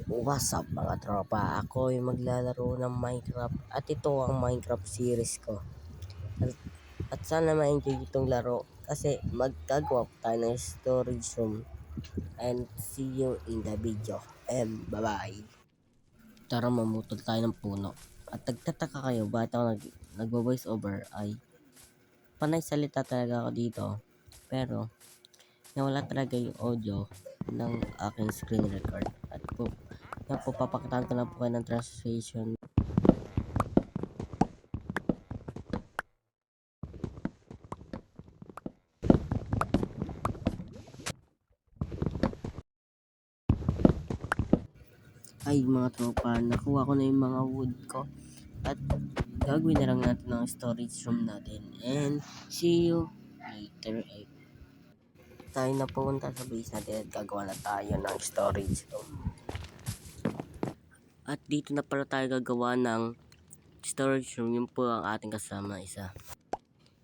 What's up mga tropa? Ako ay maglalaro ng Minecraft at ito ang Minecraft series ko. At sana ma-enjoy itong laro kasi magkagawa po tayo ng storage room. And see you in the video. And bye-bye. Tara mamutol tayo ng puno. At nagtataka kayo bakit ako nagvo-voice over ay panay salita talaga ako dito. Pero nawala talaga yung audio ng aking screen record. At yan po, papakitaan ko lang po kayo ng translation. Ay mga tropa, nakuha ko na yung mga wood ko. At gagawin na lang natin ang storage room natin. And see you later. Tayo na pumunta sa base natin at gagawa na tayo ng storage room. At dito na pala tayo gagawa ng storage room. Yun po ang ating kasama isa.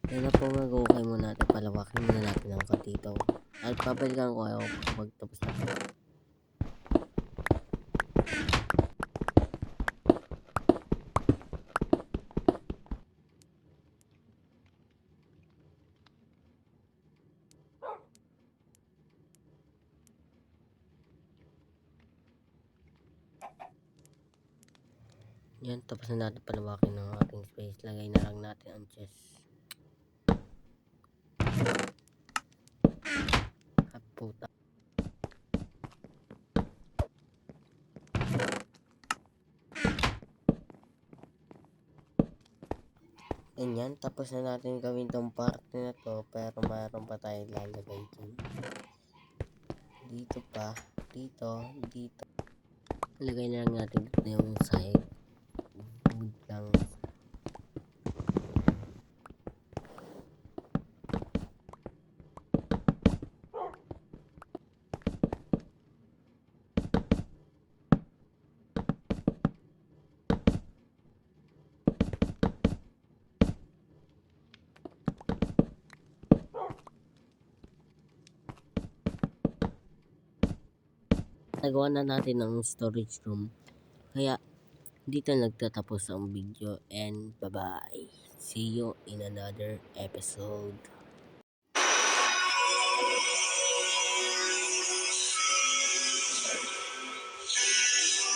Kaya na po mag-okay muna natin. Palawakin muna natin ang dito. At pabalikan ko kayo pag tapos natin. Yan, tapos na natin palawakin ng ating space. Lagay na lang natin ang chest. At puta. Ganyan, tapos na natin gawin tong parte na to. Pero mayroon pa tayo lalagay dyan. Dito pa. Dito. Dito. Lagay na lang natin yung side. Wood lang. Nagawa na natin ang storage room. Kaya dito nagtatapos ang video and bye bye. See you in another episode.